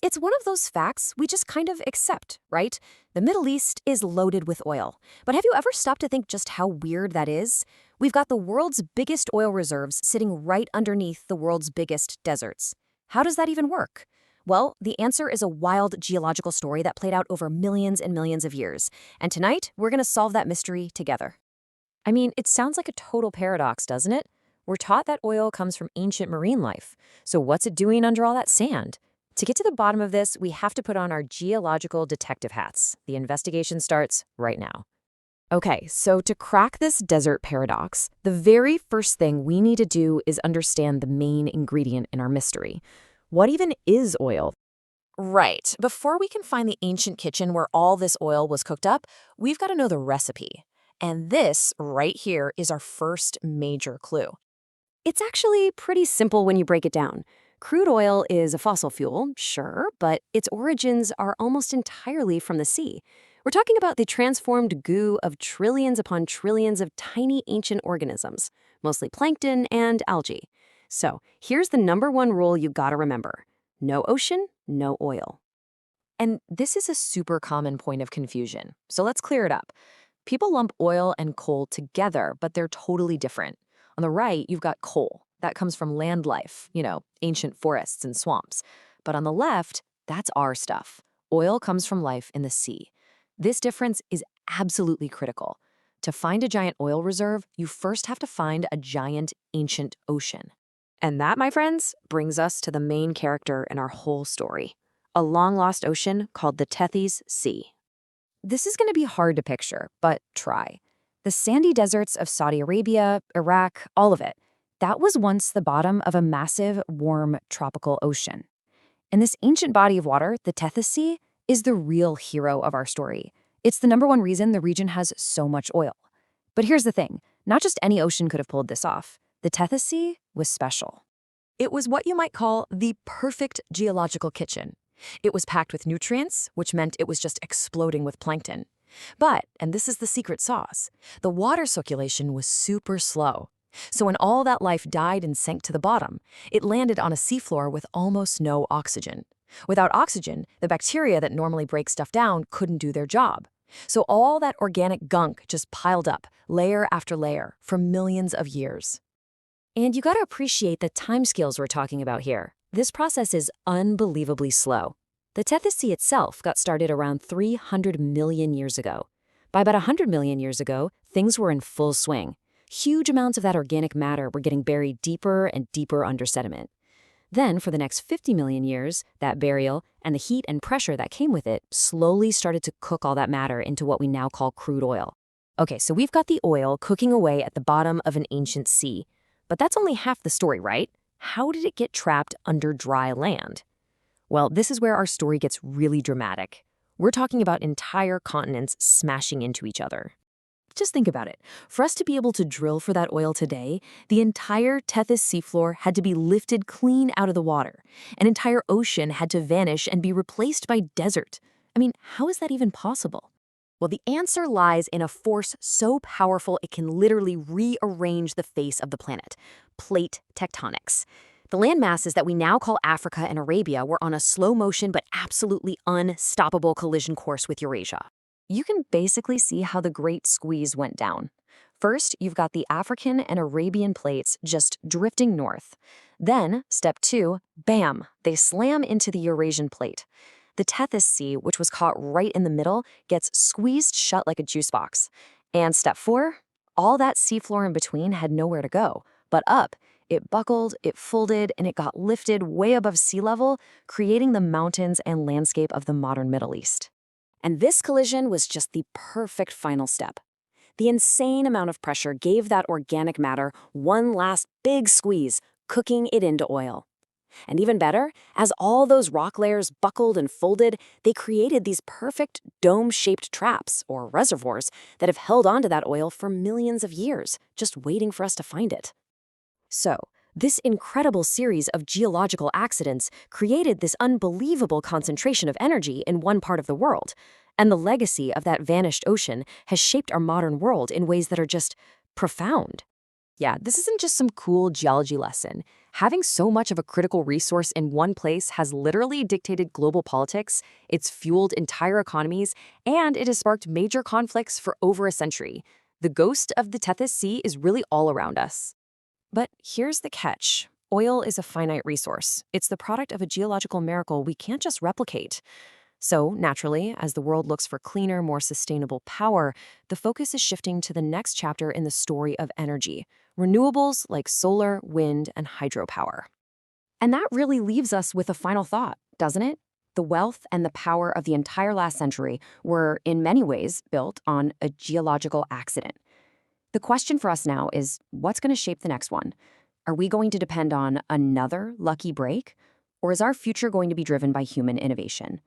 It's one of those facts we just kind of accept, right? The Middle East is loaded with oil. But have you ever stopped to think just how weird that is? We've got the world's biggest oil reserves sitting right underneath the world's biggest deserts. How does that even work? Well, the answer is a wild geological story that played out over millions and millions of years. And tonight, we're going to solve that mystery together. I mean, it sounds like a total paradox, doesn't it? We're taught that oil comes from ancient marine life. So what's it doing under all that sand? To get to the bottom of this, we have to put on our geological detective hats. The investigation starts right now. Okay, so to crack this desert paradox, the very first thing we need to do is understand the main ingredient in our mystery. What even is oil? Right. Before we can find the ancient kitchen where all this oil was cooked up, we've got to know the recipe. And this right here is our first major clue. It's actually pretty simple when you break it down. Crude oil is a fossil fuel, sure, but its origins are almost entirely from the sea. We're talking about the transformed goo of trillions upon trillions of tiny ancient organisms, mostly plankton and algae. So here's the number one rule you gotta remember. No ocean, no oil. And this is a super common point of confusion, so let's clear it up. People lump oil and coal together, but they're totally different. On the right, you've got coal. That comes from land life, ancient forests and swamps. But on the left, that's our stuff. Oil comes from life in the sea. This difference is absolutely critical. To find a giant oil reserve, you first have to find a giant ancient ocean. And that, my friends, brings us to the main character in our whole story, a long-lost ocean called the Tethys Sea. This is going to be hard to picture, but try. The sandy deserts of Saudi Arabia, Iraq, all of it, that was once the bottom of a massive, warm, tropical ocean. And this ancient body of water, the Tethys Sea, is the real hero of our story. It's the number one reason the region has so much oil. But here's the thing, not just any ocean could have pulled this off. The Tethys Sea was special. It was what you might call the perfect geological kitchen. It was packed with nutrients, which meant it was just exploding with plankton. But, and this is the secret sauce, the water circulation was super slow. So when all that life died and sank to the bottom, it landed on a seafloor with almost no oxygen. Without oxygen, the bacteria that normally break stuff down couldn't do their job. So all that organic gunk just piled up, layer after layer, for millions of years. And you gotta appreciate the timescales we're talking about here. This process is unbelievably slow. The Tethys Sea itself got started around 300 million years ago. By about 100 million years ago, things were in full swing. Huge amounts of that organic matter were getting buried deeper and deeper under sediment. Then, for the next 50 million years, that burial and the heat and pressure that came with it slowly started to cook all that matter into what we now call crude oil. Okay, so we've got the oil cooking away at the bottom of an ancient sea. But that's only half the story, right? How did it get trapped under dry land? Well, this is where our story gets really dramatic. We're talking about entire continents smashing into each other. Just think about it. For us to be able to drill for that oil today, the entire Tethys seafloor had to be lifted clean out of the water. An entire ocean had to vanish and be replaced by desert. I mean, how is that even possible? Well, the answer lies in a force so powerful it can literally rearrange the face of the planet: plate tectonics. The land masses that we now call Africa and Arabia were on a slow motion but absolutely unstoppable collision course with Eurasia. You can basically see how the Great Squeeze went down. First, you've got the African and Arabian plates just drifting north. Then, step 2, bam, they slam into the Eurasian plate. The Tethys Sea, which was caught right in the middle, gets squeezed shut like a juice box. And step 4, all that seafloor in between had nowhere to go, but up. It buckled, it folded, and it got lifted way above sea level, creating the mountains and landscape of the modern Middle East. And this collision was just the perfect final step. The insane amount of pressure gave that organic matter one last big squeeze, cooking it into oil. And even better, as all those rock layers buckled and folded, they created these perfect dome-shaped traps, or reservoirs, that have held onto that oil for millions of years, just waiting for us to find it. So, this incredible series of geological accidents created this unbelievable concentration of energy in one part of the world, and the legacy of that vanished ocean has shaped our modern world in ways that are just profound. Yeah, this isn't just some cool geology lesson. Having so much of a critical resource in one place has literally dictated global politics, it's fueled entire economies, and it has sparked major conflicts for over a century. The ghost of the Tethys Sea is really all around us. But here's the catch. Oil is a finite resource. It's the product of a geological miracle we can't just replicate. So, naturally, as the world looks for cleaner, more sustainable power, the focus is shifting to the next chapter in the story of energy renewables like solar, wind, and hydropower. And that really leaves us with a final thought, doesn't it? The wealth and the power of the entire last century were, in many ways, built on a geological accident. The question for us now is what's going to shape the next one? Are we going to depend on another lucky break? Or is our future going to be driven by human innovation?